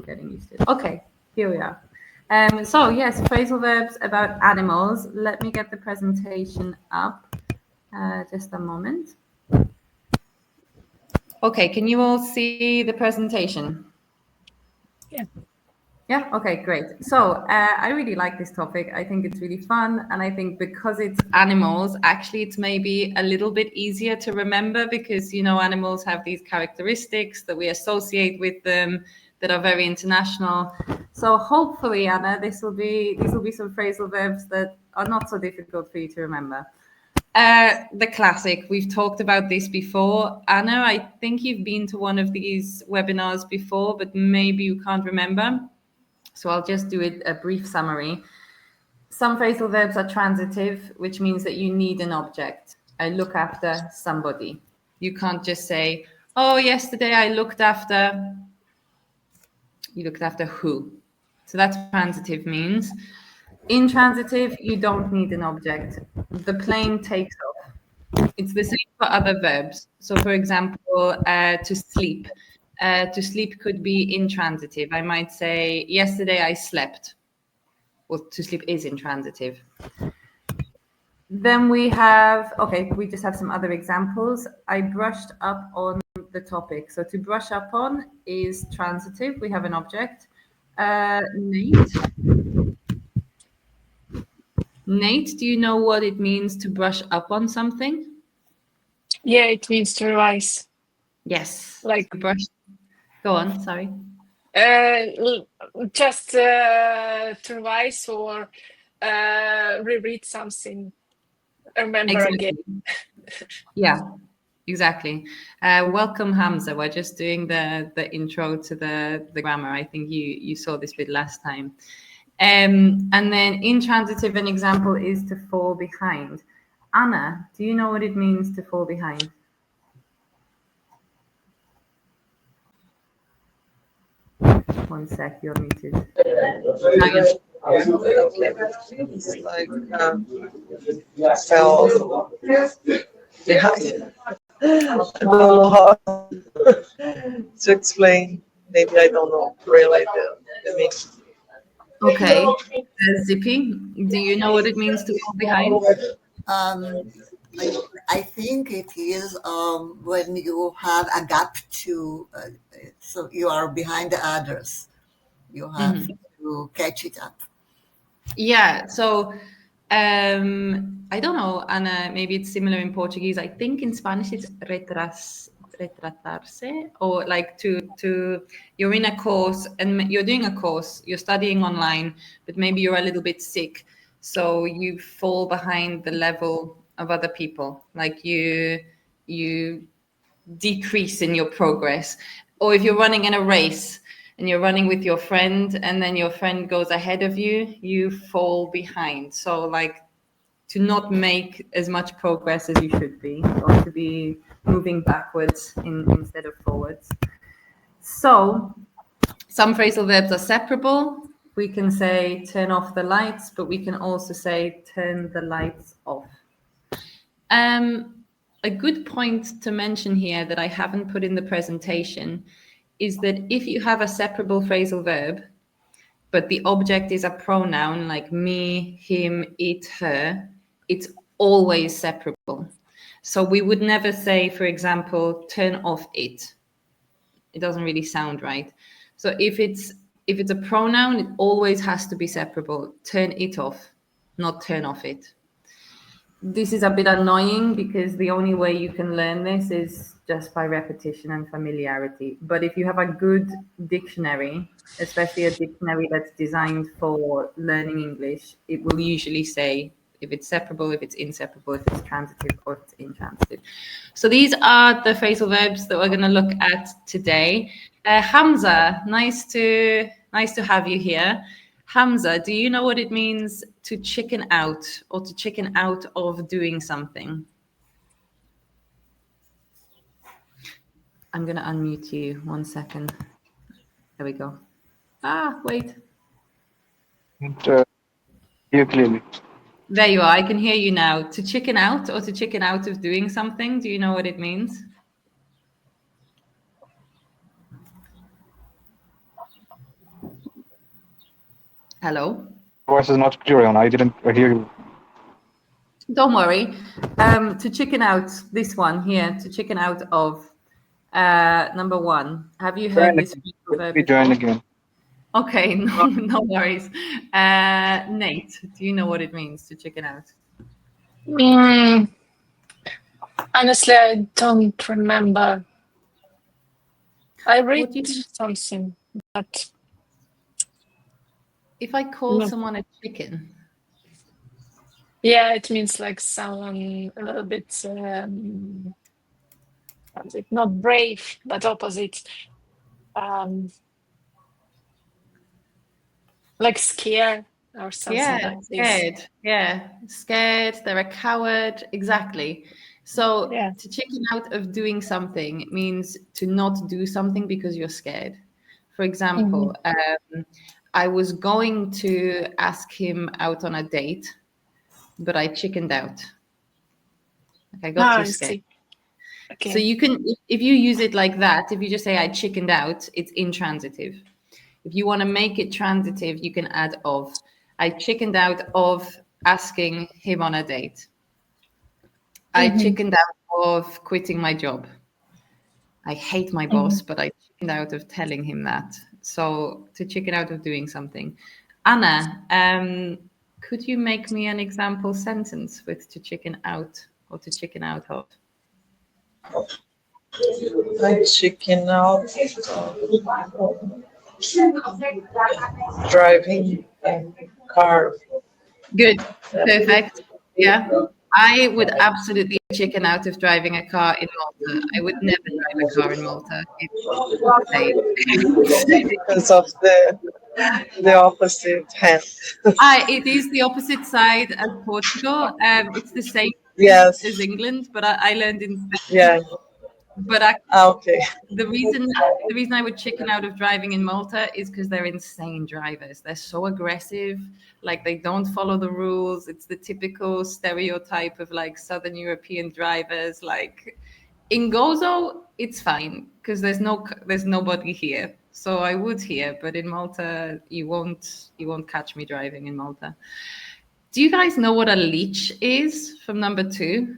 getting used to it. Okay, here we are. So yes, phrasal verbs about animals. Let me get the presentation up. Just a moment. Okay, can you all see the presentation? Yeah. Yeah, okay, great. So I really like this topic. I think it's really fun. And I think because it's animals, actually, it's maybe a little bit easier to remember because, you know, animals have these characteristics that we associate with them that are very international. So hopefully, Anna, these will be some phrasal verbs that are not so difficult for you to remember. The classic, we've talked about this before. Anna, I think you've been to one of these webinars before, but maybe you can't remember. So I'll just do a brief summary. Some phrasal verbs are transitive, which means that you need an object. I look after somebody. You can't just say, oh, yesterday I looked after, you looked after who? So that's what transitive means. Intransitive, you don't need an object. The plane takes off. It's the same for other verbs. So for example, to sleep. To sleep could be intransitive. I might say, yesterday I slept. Well, to sleep is intransitive. Then we have, okay, we just have some other examples. I brushed up on the topic. So to brush up on is transitive. We have an object. Nate, do you know what it means to brush up on something? Yeah, it means to revise. Yes. Like brush. Go on, sorry. Just to revise or reread something. Remember exactly. again. Yeah, exactly. Welcome, Hamza. We're just doing the intro to the grammar. I think you saw this bit last time. And then intransitive, an example is to fall behind. Anna, do you know what it means to fall behind? One sec, you're muted. It's like fell behind. I don't know how to explain. Maybe I don't know really the meaning. Okay. Zippy, do you know what it means to fall behind? Um, I think it is when you have a gap to, so you are behind the others. You have to catch it up. Yeah. So I don't know, Anna, maybe it's similar in Portuguese. I think in Spanish it's retratarse, or like to you're in a course and you're doing a course, you're studying online, but maybe you're a little bit sick. So you fall behind the level of other people. Like you decrease in your progress. Or if you're running in a race and you're running with your friend and then your friend goes ahead of you, you fall behind. So like to not make as much progress as you should be, or to be moving backwards instead of forwards. So some phrasal verbs are separable. We can say turn off the lights, but we can also say turn the lights off. A good point to mention here that I haven't put in the presentation is that if you have a separable phrasal verb, but the object is a pronoun like me, him, it, her, it's always separable. So we would never say, for example, turn off it. It doesn't really sound right. So if it's a pronoun, it always has to be separable. Turn it off, not turn off it. This is a bit annoying because the only way you can learn this is just by repetition and familiarity. But if you have a good dictionary, especially a dictionary that's designed for learning English, it will usually say if it's separable, if it's inseparable, if it's transitive, or if it's intransitive. So these are the phrasal verbs that we're going to look at today. Hamza, nice to have you here. Hamza, do you know what it means to chicken out or to chicken out of doing something? I'm going to unmute you. 1 second. There we go. Wait. Hear clearly. There you are. I can hear you now. To chicken out or to chicken out of doing something. Do you know what it means? Hello? Voice is not clear on. I didn't hear you. Don't worry. To chicken out, this one here, to chicken out of number one. Have you heard this verb Let me join before? again. Okay, no worries. Nate, do you know what it means to chicken out? Honestly, I don't remember. I read What do you- something, but If I call No. someone a chicken, yeah, it means like someone a little bit, how is it? Not brave, but opposite. Like scared or something like this. scared. Yeah, scared. They're a coward. Exactly. So Yeah. to chicken out of doing something means to not do something because you're scared. For example, I was going to ask him out on a date, but I chickened out. Like I got too I scared. see. Okay. So you can, if you use it like that, if you just say I chickened out, it's intransitive. If you want to make it transitive, you can add of. I chickened out of asking him on a date. I chickened out of quitting my job. I hate my boss, but I chickened out of telling him that. So to chicken out of doing something. Anna, could you make me an example sentence with to chicken out or to chicken out of? I chicken out driving a car. Good, perfect. Yeah. I would absolutely chicken out of driving a car in Malta. I would never drive a car in Malta. It's insane. Because of the opposite hand. It is the opposite side as Portugal. It's the same Yes. as England, but I learned in Spain. Yeah. But Okay. the reason I would chicken out of driving in Malta is because they're insane drivers. They're so aggressive, like they don't follow the rules. It's the typical stereotype of like Southern European drivers. Like in Gozo, it's fine because there's nobody here. So I would here, but in Malta, you won't catch me driving in Malta. Do you guys know what a leech is from number 2?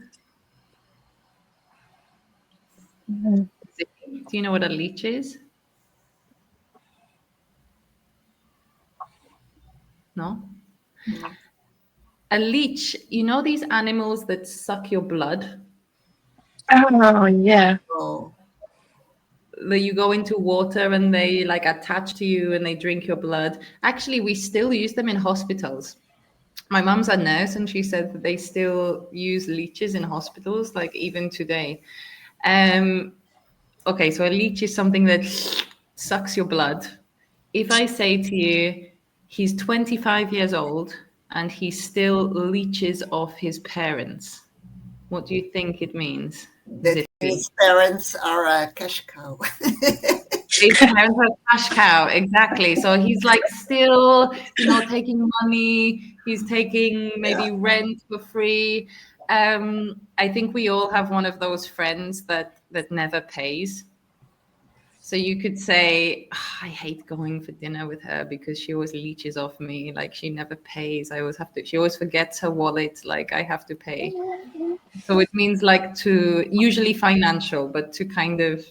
Do you know what a leech is? No? A leech, you know these animals that suck your blood? Oh, yeah. Oh, That you go into water and they like attach to you and they drink your blood. Actually, we still use them in hospitals. My mum's a nurse and she said that they still use leeches in hospitals, like even today. Okay, so a leech is something that sucks your blood. If I say to you, he's 25 years old and he still leeches off his parents, what do you think it means? that his parents are a cash cow. His parents are cash cow, exactly. So he's like still, taking money. He's taking maybe rent for free. I think we all have one of those friends that never pays. So you could say, I hate going for dinner with her because she always leeches off me. Like she never pays. She always forgets her wallet. Like I have to pay. So it means like to, usually financial, but to kind of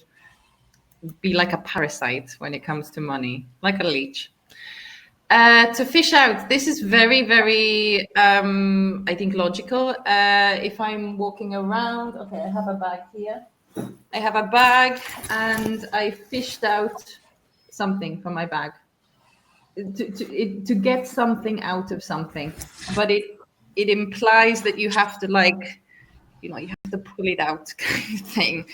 be like a parasite when it comes to money, like a leech. To fish out, this is very, very, I think, logical. If I'm walking around, okay, I have a bag here. I have a bag and I fished out something from my bag to get something out of something. But it implies that you have to you have to pull it out kind of thing.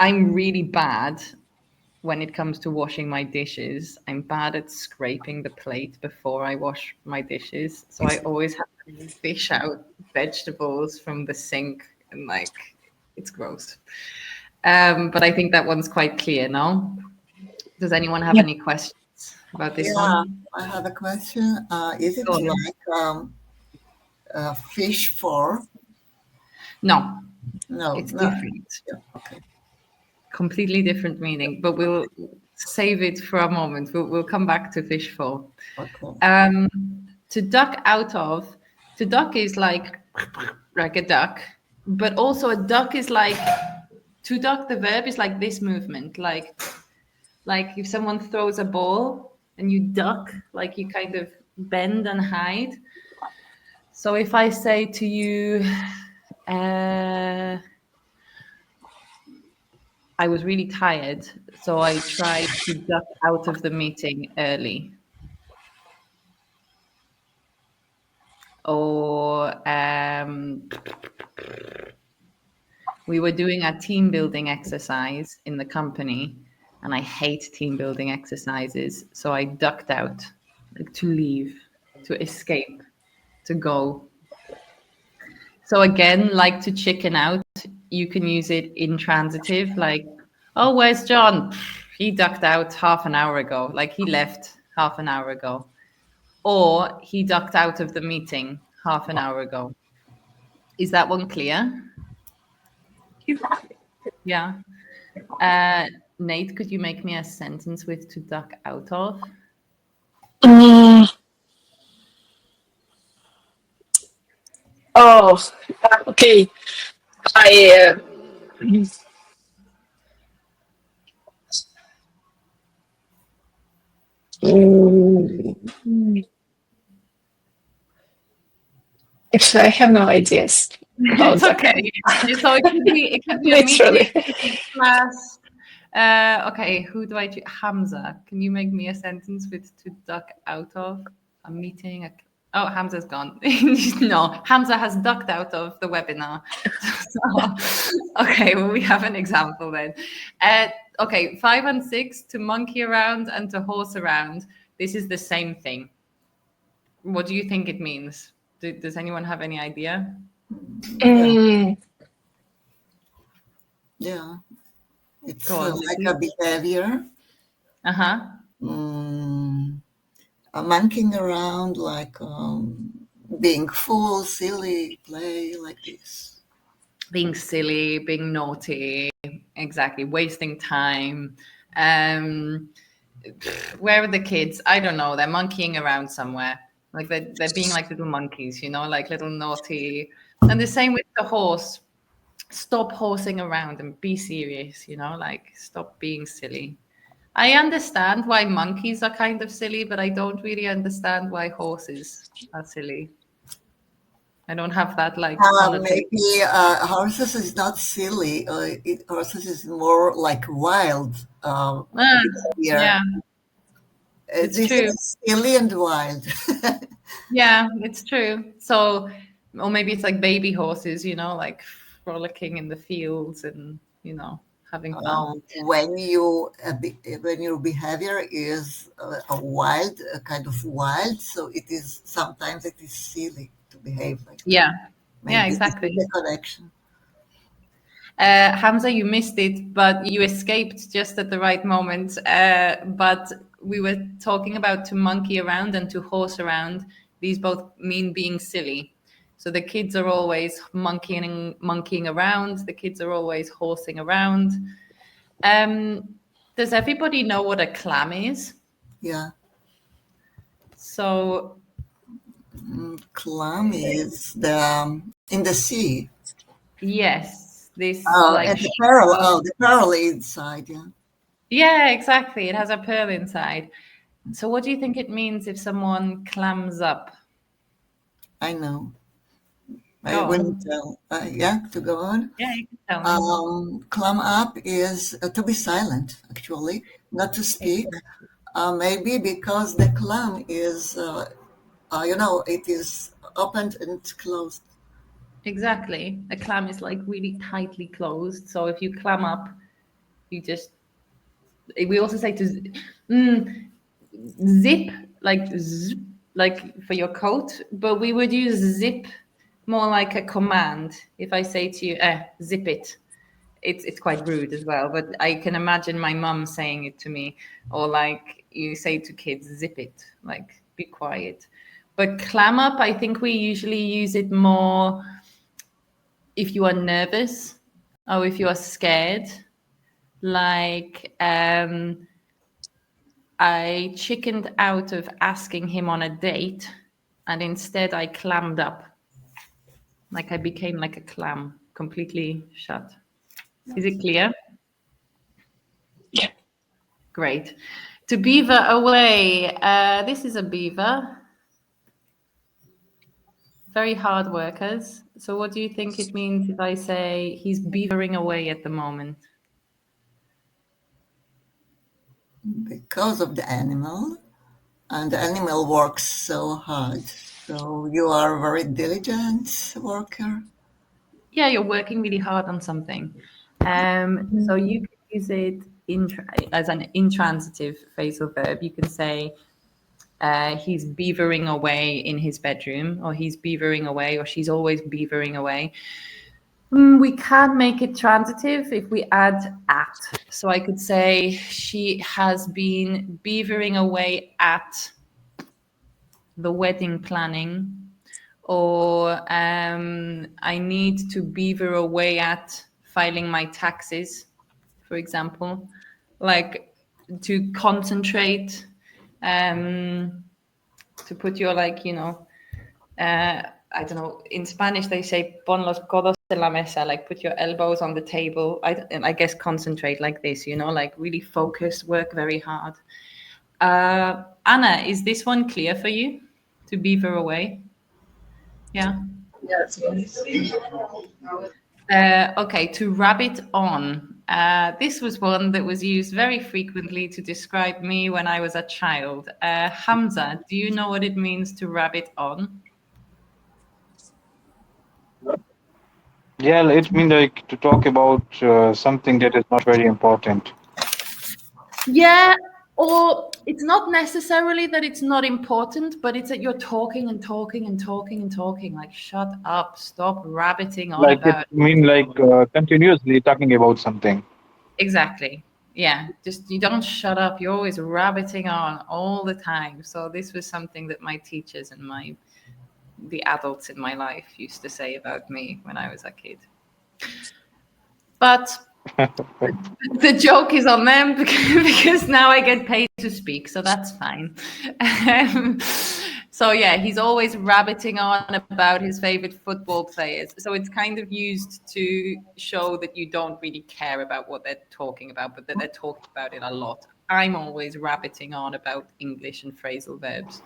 I'm really bad when it comes to washing my dishes. I'm bad at scraping the plate before I wash my dishes. So I always have to fish out vegetables from the sink and it's gross. But I think that one's quite clear now. Does anyone have any questions about this one? I have a question. Is it like fish for? No, No, it's no. different. Yeah, okay. Completely different meaning. But we'll save it for a moment. We'll come back to fish for. Okay. To duck out of. To duck is like a duck, but also a duck is like to duck. The verb is like this movement, like if someone throws a ball and you duck, like you kind of bend and hide. So if I say to you, I was really tired, so I tried to duck out of the meeting early. Or we were doing a team building exercise in the company, and I hate team building exercises, so I ducked out, like to leave, to escape, to go. So again, like to chicken out, you can use it intransitive, like, oh, where's John? He ducked out half an hour ago, like he left half an hour ago. Or he ducked out of the meeting half an hour ago. Is that one clear? Yeah. Nate, could you make me a sentence with to duck out of? Oh, okay. I actually, I have no ideas. It's okay. So it could be a Literally. meeting class. Okay, who do I choose? Hamza, can you make me a sentence with to duck out of a meeting? Oh, Hamza's gone. No, Hamza has ducked out of the webinar. Okay, well, we have an example then. Okay, 5 and 6, to monkey around and to horse around. This is the same thing. What do you think it means? Does anyone have any idea? Yeah. It's Go on, like Lucy. a behavior. Uh-huh. Monkeying around, like being full, silly, play like this. Being silly, being naughty, exactly, wasting time. Where are the kids? I don't know. They're monkeying around somewhere. Like they're being like little monkeys, like little naughty. And the same with the horse. Stop horsing around and be serious, like stop being silly. I understand why monkeys are kind of silly, but I don't really understand why horses are silly. I don't have that like connotation. Maybe horses is not silly. Horses is more like wild behavior. Yeah, it's This true. is silly and wild. Yeah, it's true. So, or maybe it's like baby horses, like frolicking in the fields and, having fun. When your behavior is a wild, a kind of wild, so sometimes it is silly to behave like that. Yeah, Maybe yeah, this is exactly. the connection. Hamza, you missed it, but you escaped just at the right moment. But we were talking about to monkey around and to horse around. These both mean being silly. So the kids are always monkeying around. The kids are always horsing around. Does everybody know what a clam is? Yeah. So Clam is in the sea. yes, this And the pearl inside, yeah. Yeah, exactly. It has a pearl inside. So what do you think it means if someone clams up? I know. I Go wouldn't tell. To go on. Yeah, you can tell me. Clam up is to be silent, actually, not to speak. Maybe because the clam is, it is opened and closed. Exactly. A clam is like really tightly closed. So if you clam up, you just. We also say to zip, like for your coat, but we would use zip more like a command. If I say to you, zip it, it's quite rude as well. But I can imagine my mum saying it to me, or like you say to kids, zip it, like be quiet. But clam up, I think we usually use it more if you are nervous or if you are scared. Like I chickened out of asking him on a date, and instead I clammed up. Like I became like a clam, completely shut. Is it clear? Yeah. Great. To beaver away. This is a beaver. Very hard workers. So what do you think it means if I say he's beavering away at the moment? Because of the animal, and the animal works so hard. So you are a very diligent worker. Yeah, you're working really hard on something. So you can use it as an intransitive phrasal verb. You can say he's beavering away in his bedroom, or he's beavering away, or she's always beavering away. We can make it transitive if we add at. So I could say she has been beavering away at the wedding planning, or I need to beaver away at filing my taxes, for example, like to concentrate, to put your I don't know, in Spanish they say pon los codos en la mesa, like put your elbows on the table. I guess concentrate like this, like really focus, work very hard. Anna, is this one clear for you? To beaver away? Yeah. Yes. Okay, to rabbit on. This was one that was used very frequently to describe me when I was a child. Hamza, do you know what it means to rabbit on? Yeah, it means like to talk about something that is not very important. Yeah, or it's not necessarily that it's not important, but it's that you're talking and talking and talking and talking. Like, shut up, stop rabbiting on Like it about. mean like continuously talking about something. Exactly. Yeah, just you don't shut up. You're always rabbiting on all the time. So this was something that my teachers and the adults in my life used to say about me when I was a kid. But the joke is on them because now I get paid to speak, so that's fine. So yeah, he's always rabbiting on about his favorite football players. So it's kind of used to show that you don't really care about what they're talking about, but that they're talking about it a lot. I'm always rabbiting on about English and phrasal verbs.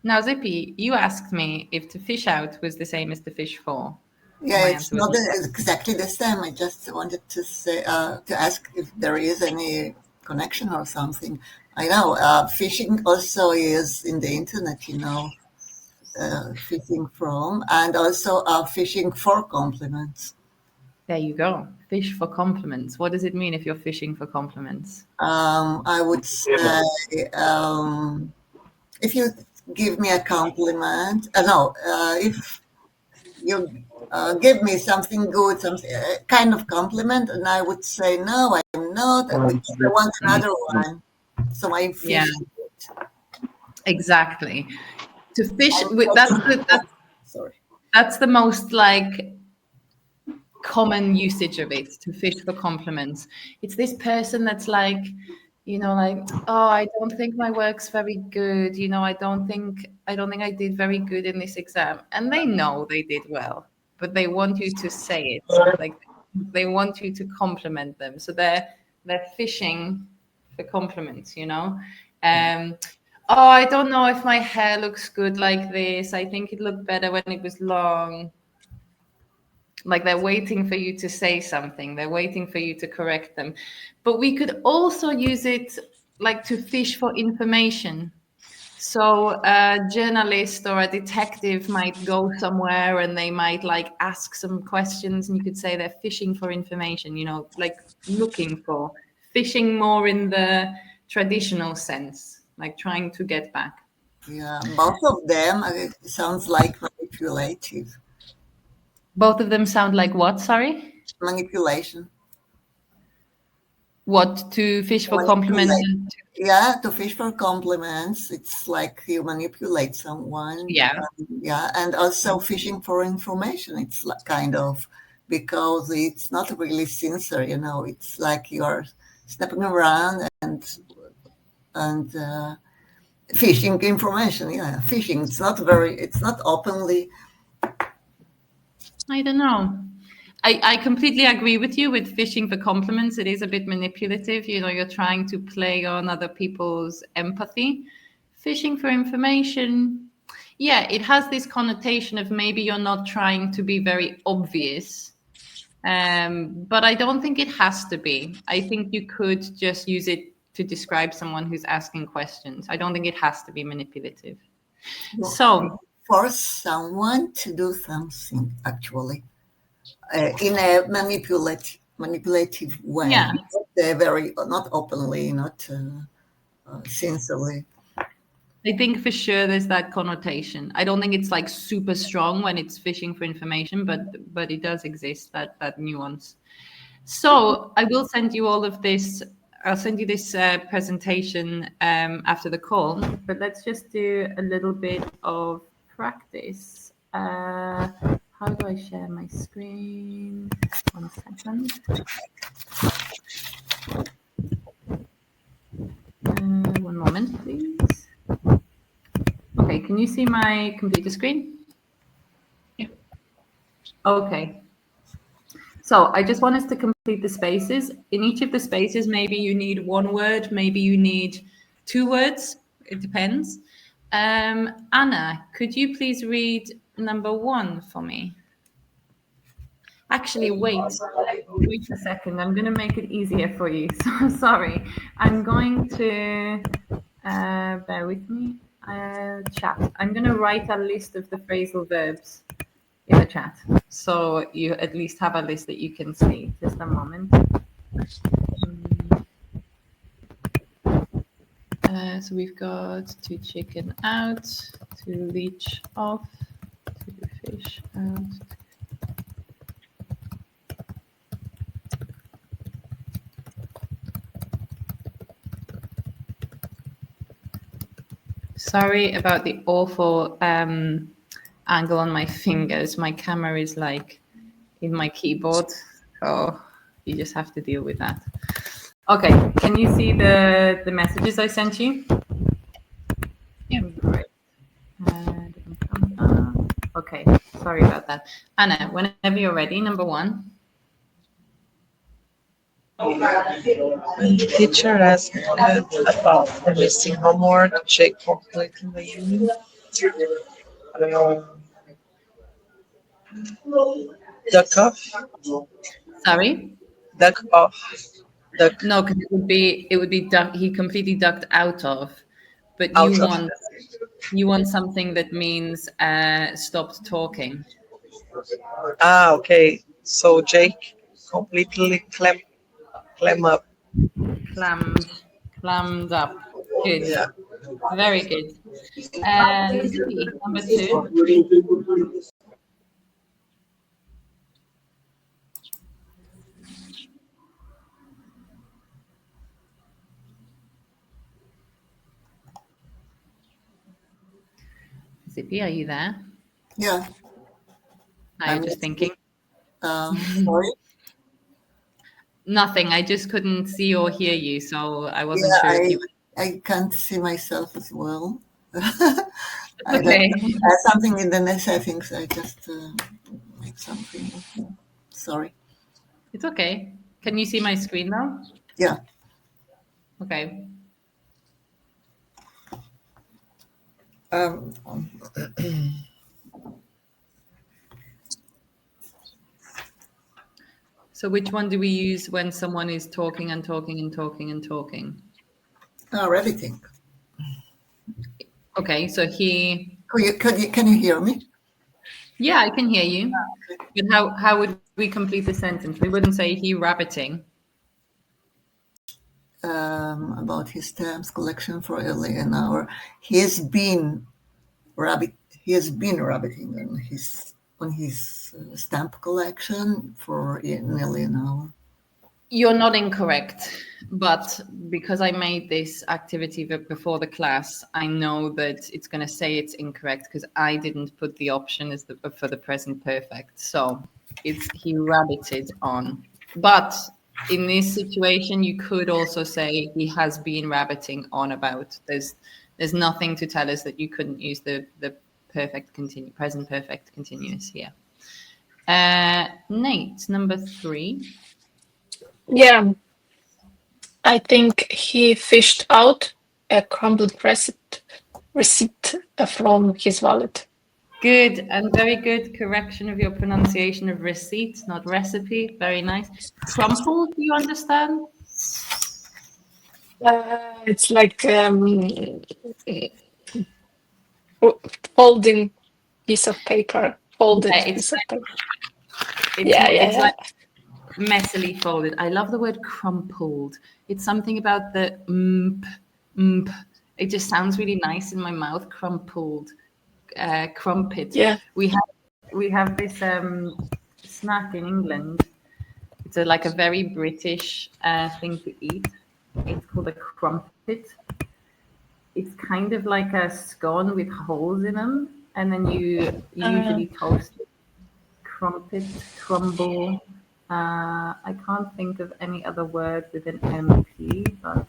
Now, Zippy, you asked me if to fish out was the same as to fish for. Yeah, My it's answer was not exactly the same. I just wanted to say to ask if there is any connection or something. I know fishing also is in the internet, fishing from, and also fishing for compliments. there you go. Fish for compliments. What does it mean if you're fishing for compliments? I would say if you give me a compliment, no, if you give me something good, something kind of compliment, and I would say no, I'm not, because I want another one. So I Yeah, fish. exactly. To fish with Sorry. that's the most like common usage of it, to fish for compliments. It's this person that's like, like, oh, I don't think my work's very good. I don't think I did very good in this exam. And they know they did well, but they want you to say it. Like they want you to compliment them. So they're fishing for compliments. Oh, I don't know if my hair looks good like this. I think it looked better when it was long. Like they're waiting for you to say something. They're waiting for you to correct them. But we could also use it like to fish for information. So a journalist or a detective might go somewhere and they might like ask some questions, and you could say they're fishing for information, like looking for, fishing more in the traditional sense, like trying to get back. Yeah, both of them sounds like manipulative. Both of them sound like what? Sorry? Manipulation. What, to fish for compliments? Manipulate. Yeah, to fish for compliments, it's like you manipulate someone. Yeah. Yeah, and also fishing for information. It's kind of, because it's not really sincere. It's like you're snapping around and and fishing information. Yeah, fishing. It's not openly. I don't know. I completely agree with you with fishing for compliments. It is a bit manipulative. You know, you're trying to play on other people's empathy. Fishing for information, yeah, it has this connotation of maybe you're not trying to be very obvious. But I don't think it has to be. I think you could just use it to describe someone who's asking questions. I don't think it has to be manipulative. So, Force someone to do something, actually, in a manipulative way. yeah, They're not openly, not sincerely. I think for sure there's that connotation. I don't think it's like super strong when it's fishing for information, but it does exist, that nuance. So I will send you all of this. I'll send you this presentation after the call. But let's just do a little bit of practice. How do I share my screen? 1 second. One moment, please. Okay, can you see my computer screen? Yeah. Okay. So I just want us to complete the spaces. In each of the spaces, maybe you need one word, maybe you need 2 words. It depends. Anna, could you please read number 1 for me? Actually, wait a second. I'm going to make it easier for you. So sorry. I'm going to, bear with me, chat. I'm going to write a list of the phrasal verbs in the chat. So you at least have a list that you can see. Just a moment. So we've got to chicken out, to leech off, to fish out. Sorry about the awful angle on my fingers. My camera is like in my keyboard, so you just have to deal with that. Okay, can you see the messages I sent you? Yeah. Great. Okay, sorry about that. Anna, whenever you're ready, number 1. When the teacher asked about the missing homework, Jake completely duck off. Sorry? Duck off. Duck No, because it would be duck. He completely ducked out of. But out of. you want something that means stopped talking. Ah, okay. So Jake completely clam up. Clammed up. Good. Yeah. Very good. Zippy, number 2. Zippy, are you there? Yeah. Now you're just thinking. Sorry. Nothing. I just couldn't see or hear you, so I wasn't Yeah, sure if you. I can't see myself as well. Okay. Something in the settings. I just make something. Sorry. It's okay. Can you see my screen now? Yeah. Okay. Um, So which one do we use when someone is talking and talking and talking and talking? everything. Okay, so he. Can you hear me? Yeah, I can hear you. But how would we complete the sentence? We wouldn't say he rabbiting. About his stamps collection for nearly an hour. He has been rabbiting on his stamp collection for nearly an hour. You're not incorrect, but because I made this activity before the class, I know that it's going to say it's incorrect because I didn't put the option as for the present perfect. So it's he rabbited on. But in this situation, you could also say he has been rabbiting on about. There's nothing to tell us that you couldn't use the present perfect continuous here. Nate, number 3. Yeah, I think he fished out a crumbled receipt from his wallet. Good, and very good correction of your pronunciation of receipt, not recipe. Very nice. Crumple, do you understand? It's like folding piece of paper, folded Yeah, piece of paper. it's like messily folded. I love the word crumpled. It's something about the it just sounds really nice in my mouth. Crumpled, crumpet. Yeah. We have this snack in England. It's like a very British thing to eat. It's called a crumpet. It's kind of like a scone with holes in them, and then you usually toast it. Crumpet, crumble. I can't think of any other word with an MP, but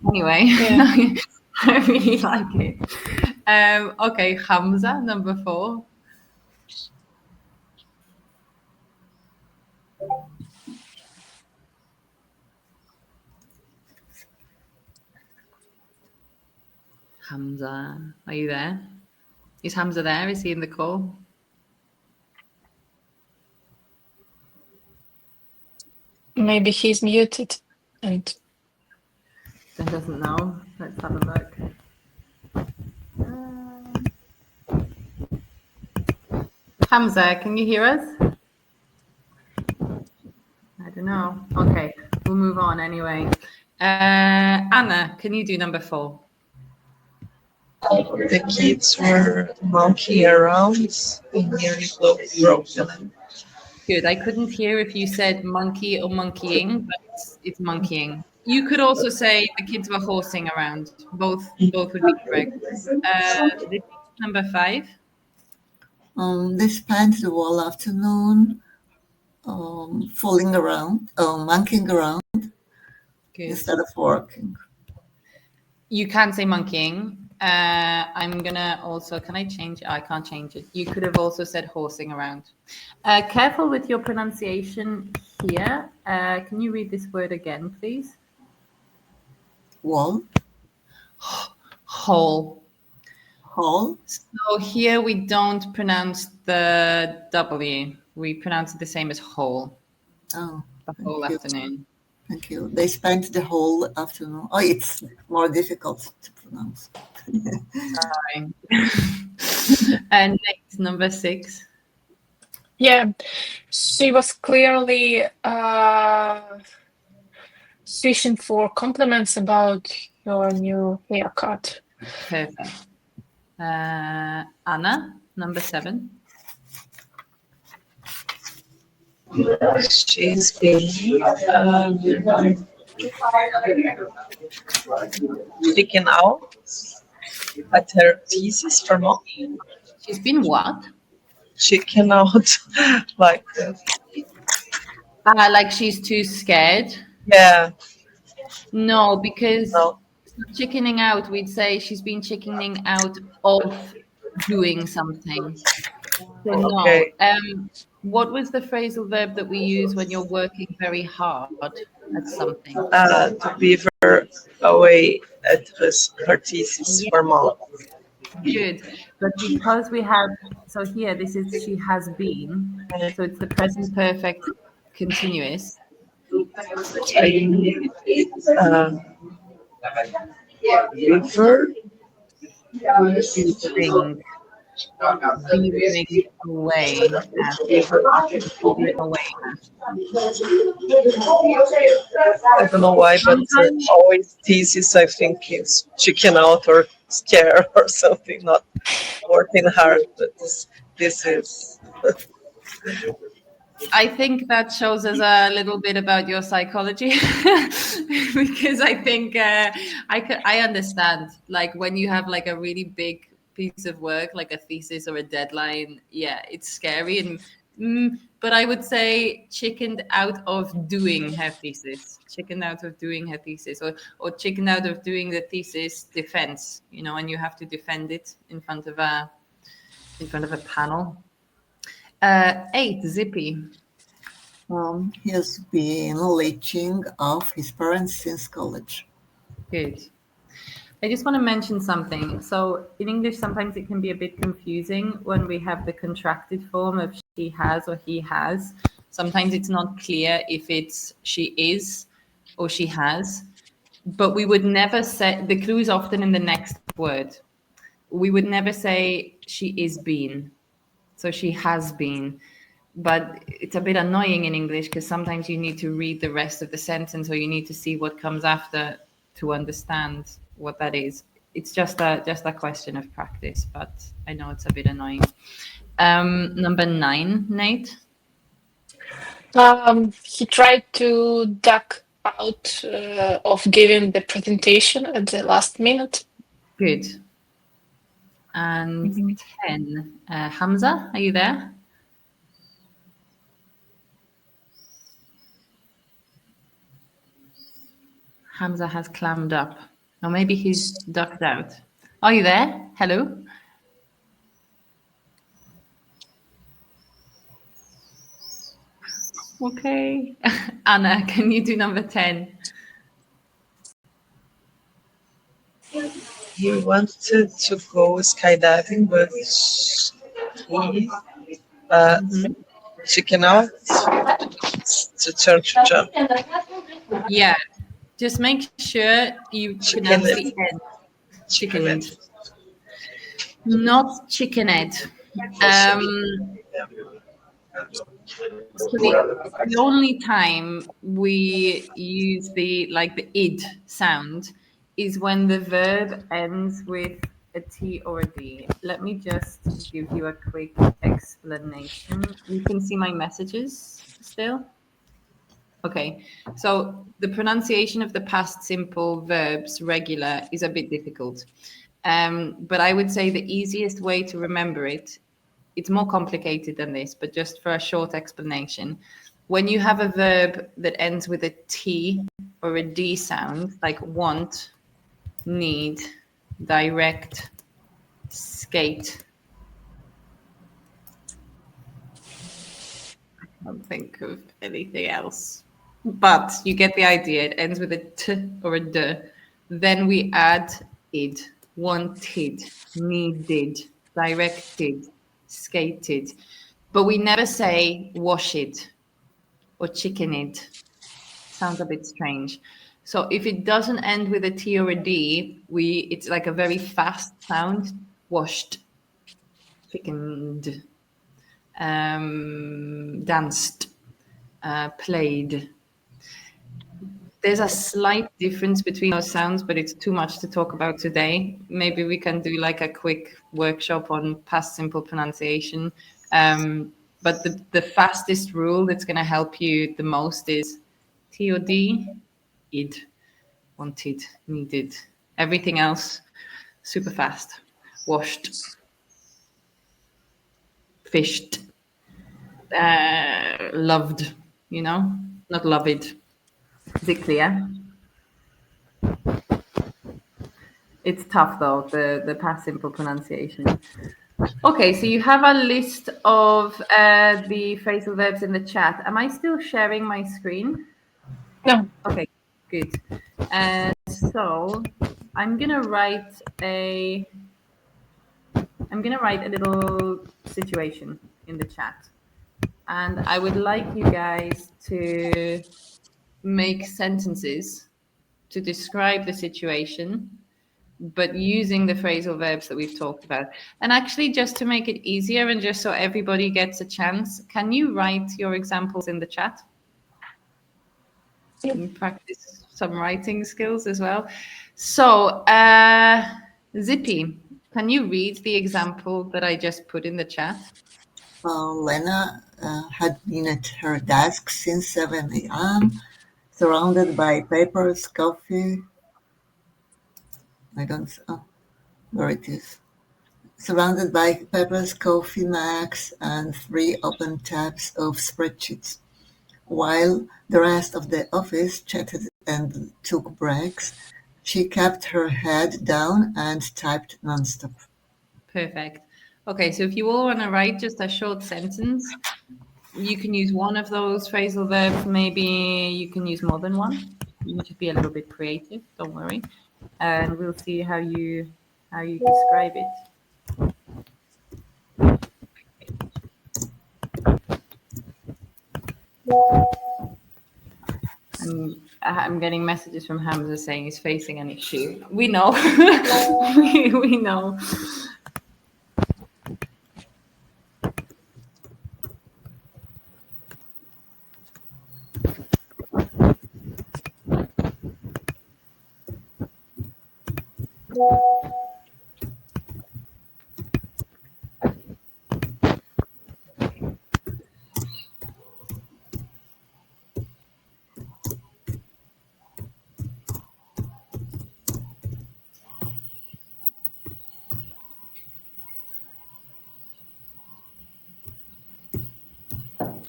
anyway, Yeah. I really like it. Okay, Hamza, number 4. Hamza, are you there? Is Hamza there? Is he in the call? Maybe he's muted and Then doesn't know. Let's have a look. Hamza, can you hear us? I don't know. Okay, we'll move on anyway. Anna, can you do number 4? The kids were monkeying around and nearly broke them. Good. I couldn't hear if you said monkey or monkeying, but it's monkeying. You could also say the kids were horsing around. Both would be correct. Number 5. They spent the whole afternoon fooling around, monkeying around Good. instead of working. You can say monkeying. I'm gonna also. Can I change? I can't change it. You could have also said horsing around. Careful with your pronunciation here. Can you read this word again, please? Wall, Hole. hall. So here we don't pronounce the W. We pronounce it the same as whole. Oh, The whole thank you. afternoon. Thank you. They spent the whole afternoon. Oh, it's more difficult to pronounce. Sorry. And next, number 6. yeah, she was clearly fishing for compliments about your new haircut. Perfect. Anna, number 7. She's been sticking out at her thesis for month. She's been what? Chicken out like Like she's too scared. yeah. No, because No. chickening out, we'd say she's been chickening out of doing something. So no. Okay. What was the phrasal verb that we use when you're working very hard at something? The beaver away at her thesis for month. Good. But because we have, so here, this is she has been. So it's the present perfect continuous. Beaver Beavering. Beavering away. Beavering away. I don't know why, but always thesis I think is chicken out or scare or something, not working hard. But this is I think that shows us a little bit about your psychology because I think I understand, like when you have like a really big piece of work like a thesis or a deadline, yeah, it's scary, and But I would say chickened out of doing her thesis. Chickened out of doing her thesis, or chickened out of doing the thesis defense. And you have to defend it in front of a panel. 8, Zippy. He has been leeching off his parents since college. Good. I just want to mention something. So in English, sometimes it can be a bit confusing when we have the contracted form of she has or he has. Sometimes it's not clear if it's she is or she has. But we would never say, the clue is often in the next word. We would never say she is been. So she has been. But it's a bit annoying in English because sometimes you need to read the rest of the sentence, or you need to see what comes after to understand what that is. It's just a question of practice, but I know it's a bit annoying. Number 9, Nate. He tried to duck out of giving the presentation at the last minute. Good. And 10, Hamza, are you there? Hamza has clammed up. Or maybe he's ducked out. Are you there? Hello? Okay. Anna, can you do number 10? He wanted to go skydiving, but he chicken out to turn to jump. Yeah. Just make sure you pronounce the end. Chickened. Not chickened. So the only time we use the id sound is when the verb ends with a T or a D. Let me just give you a quick explanation. You can see my messages still? Okay, so the pronunciation of the past simple verbs, regular, is a bit difficult. But I would say the easiest way to remember it, it's more complicated than this, but just for a short explanation, when you have a verb that ends with a T or a D sound, like want, need, direct, skate. I can't think of anything else. But you get the idea. It ends with a T or a D. Then we add id, wanted, needed, directed, skated. But we never say washed or chickened. Sounds a bit strange. So if it doesn't end with a T or a D, it's like a very fast sound. Washed, chickened, danced, played. There's a slight difference between those sounds, but it's too much to talk about today. Maybe we can do like a quick workshop on past simple pronunciation. But the fastest rule that's going to help you the most is T or D, id, wanted, needed. Everything else, super fast. Washed, fished, loved, not loved. Is it clear? It's tough though, the past simple pronunciation. Okay, so you have a list of the phrasal verbs in the chat. Am I still sharing my screen? No. Okay, good. So I'm gonna write a little situation in the chat, and I would like you guys to make sentences to describe the situation, but using the phrasal verbs that we've talked about. And actually, just to make it easier and just so everybody gets a chance, can you write your examples in the chat? And practice some writing skills as well. So, Zippy, can you read the example that I just put in the chat? Lena had been at her desk since 7 a.m., surrounded by papers, coffee. Where it is. surrounded by papers, coffee mugs, and 3 open tabs of spreadsheets. While the rest of the office chatted and took breaks, she kept her head down and typed nonstop. Perfect. Okay, so if you all want to write just a short sentence, you can use one of those phrasal verbs. Maybe you can use more than one. You can just be a little bit creative. Don't worry, and we'll see how you describe it. I'm getting messages from Hamza saying he's facing an issue. We know. we know.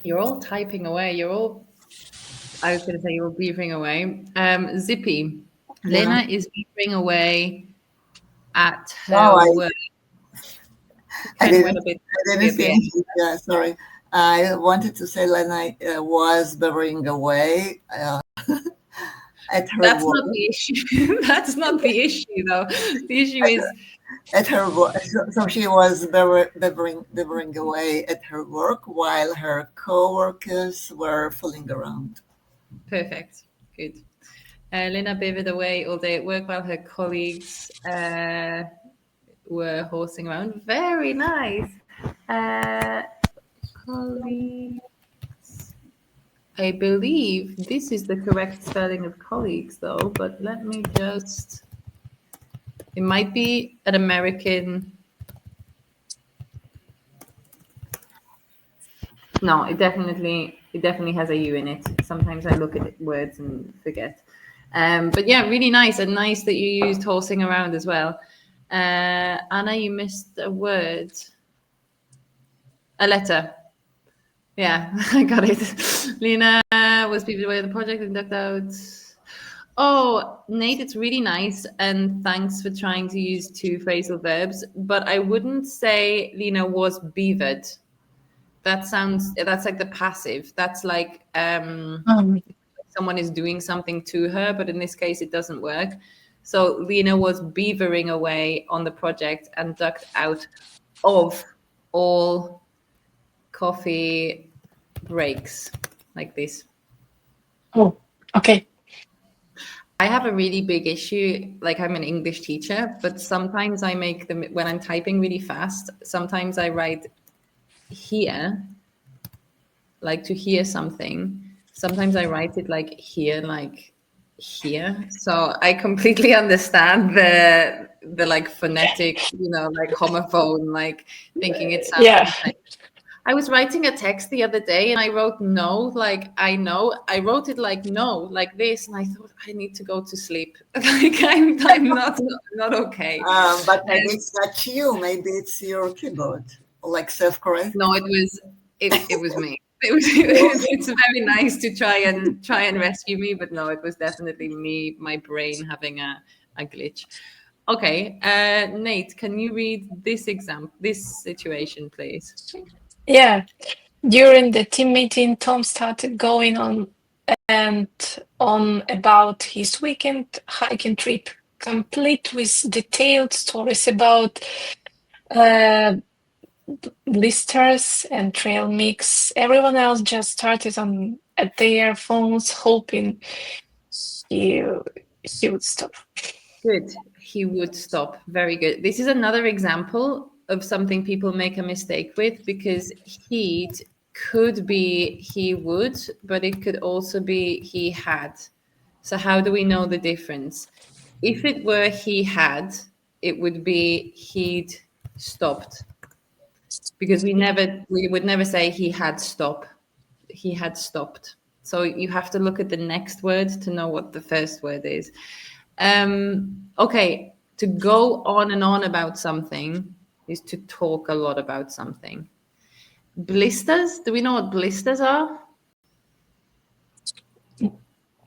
You're all typing away. I was going to say you're beavering away. Zippy. Yeah. Lena is beavering away at No, her work. I Ken didn't, went a bit I didn't quippy. finish it. Yeah, sorry. I wanted to say Lena was beavering away at her That's work. not the issue. That's not the issue, though. The issue is At her work, so she was beavering away at her work while her co-workers were fooling around. perfect. Good. Lena beavered away all day at work while her colleagues were horsing around. Very nice. Colleagues. I believe this is the correct spelling of colleagues, though, but let me just. It might be an American. No, it definitely has a U in it. Sometimes I look at words and forget. But yeah, really nice, and nice that you used horsing around as well. Anna, you missed a word. A letter. Yeah, I got it. Lena was people away on the project and ducked out. Oh, Nate, it's really nice, and thanks for trying to use 2 phrasal verbs. But I wouldn't say Lena was beavered. That's like the passive. That's like someone is doing something to her, but in this case, it doesn't work. So Lena was beavering away on the project and ducked out of all coffee breaks like this. Oh, okay. I have a really big issue. Like, I'm an English teacher, but sometimes I make them when I'm typing really fast. Sometimes I write here, like to hear something. Sometimes I write it like here, like here. So I completely understand the like phonetic, like homophone, like thinking it sounds Yeah. the same. I was writing a text the other day and I wrote no, like I know. I wrote it like no, like this, and I thought I need to go to sleep. Like I'm not okay. But maybe it's not you. Maybe it's your keyboard, like self-correct. No, it was me. It's very nice to try and rescue me, but no, it was definitely me, my brain having a glitch. Okay, Nate, can you read this situation, please? Yeah. During the team meeting, Tom started going on about his weekend hiking trip, complete with detailed stories about blisters and trail mix. Everyone else just started at their phones, hoping he would stop. Good. He would stop. Very good. This is another example of something people make a mistake with, because he'd could be he would, but it could also be he had. So how do we know the difference? If it were he had, it would be he'd stopped, because we would never say he had stopped. He had stopped. So you have to look at the next word to know what the first word is. Okay, to go on and on about something, is to talk a lot about something. Blisters, do we know what blisters are?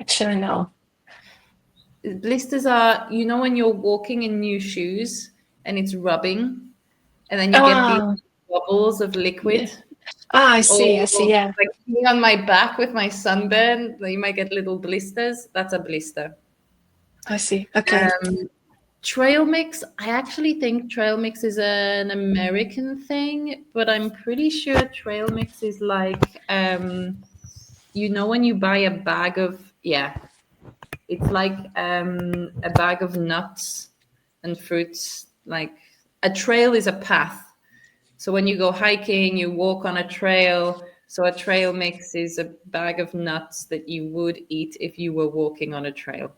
Actually, no. Blisters are, when you're walking in new shoes and it's rubbing, and then you get these bubbles of liquid. I see. Yeah. Like being on my back with my sunburn, you might get little blisters. That's a blister. I see. Okay. Trail mix. I actually think trail mix is an American thing, but I'm pretty sure trail mix is like, when you buy a bag of, it's like a bag of nuts and fruits. Like a trail is a path. So when you go hiking, you walk on a trail. So a trail mix is a bag of nuts that you would eat if you were walking on a trail.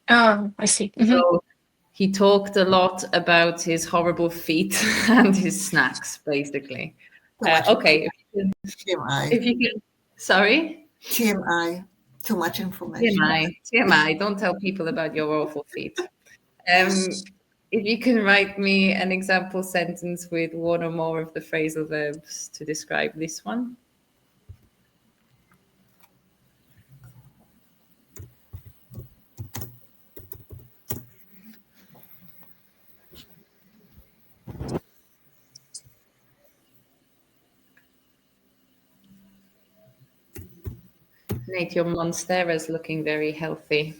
Oh, I see. Mm-hmm. So he talked a lot about his horrible feet and his snacks, basically. Okay. If you can, sorry? TMI. Too much information. TMI. Don't tell people about your awful feet. If you can write me an example sentence with one or more of the phrasal verbs to describe this one. Nate, your monstera is looking very healthy.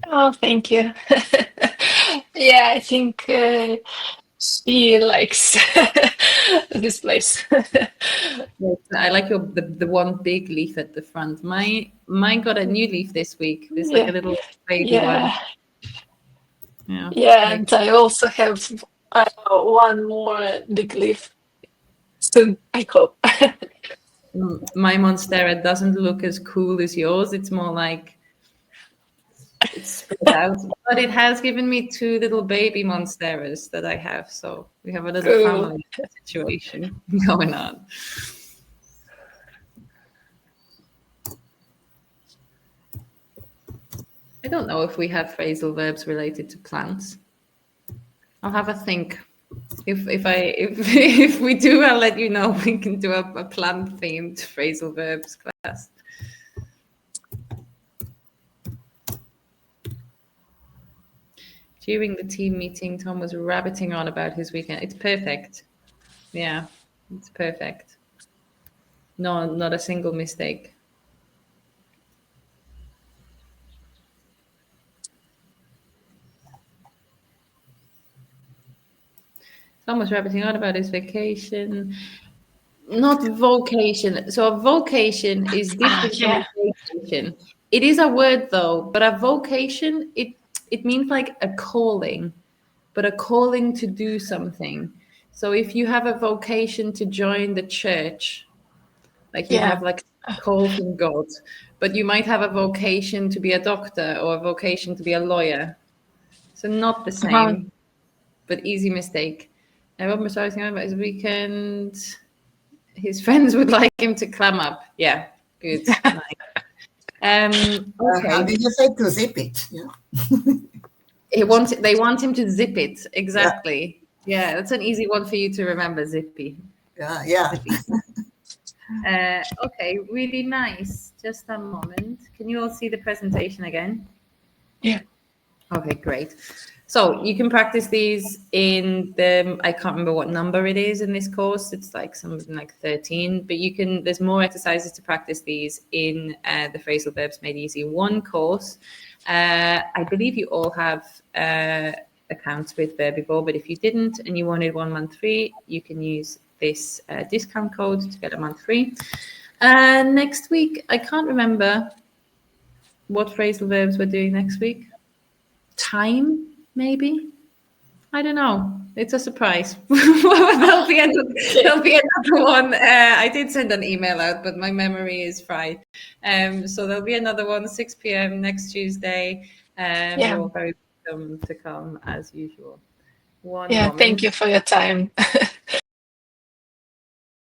Oh, thank you. Yeah, I think she likes this place. I like the one big leaf at the front. Mine got a new leaf this week. There's like a little baby one. Yeah, and I also have one more big leaf soon, I hope. My monstera doesn't look as cool as yours. It's more like it's spread out, but it has given me 2 little baby monsteras that I have. So we have a little family situation going on. I don't know if we have phrasal verbs related to plants. I'll have a think. If we do, I'll let you know. We can do a plant themed phrasal verbs class. During the team meeting, Tom was rabbiting on about his weekend. It's perfect. Yeah, it's perfect. No, not a single mistake. Tom was rabbiting on about his vacation. Not vocation. So a vocation is different from a vacation. It is a word though, but a vocation, it means like a calling, but a calling to do something. So if you have a vocation to join the church, like you have like a call from God, but you might have a vocation to be a doctor or a vocation to be a lawyer. So not the same, but easy mistake. I Robin was talking about his weekend. His friends would like him to clam up. Yeah, good. Nice. Okay. How did you say to zip it? Yeah. They want him to zip it. Exactly. Yeah, that's an easy one for you to remember, zippy. Yeah. Zippy. Okay, really nice. Just a moment. Can you all see the presentation again? Yeah. Okay, great. So you can practice these in I can't remember what number it is in this course. It's like something like 13, but there's more exercises to practice these in the Phrasal Verbs Made Easy 1 course. I believe you all have accounts with Verbivore, but if you didn't and you wanted 1 month free, you can use this discount code to get a month free. Next week, I can't remember what phrasal verbs we're doing next week. Time, maybe? I don't know. It's a surprise. There'll be another one. I did send an email out, but my memory is fried. So there'll be another one, 6 p.m. next Tuesday. You're all very welcome to come as usual. One moment. Thank you for your time.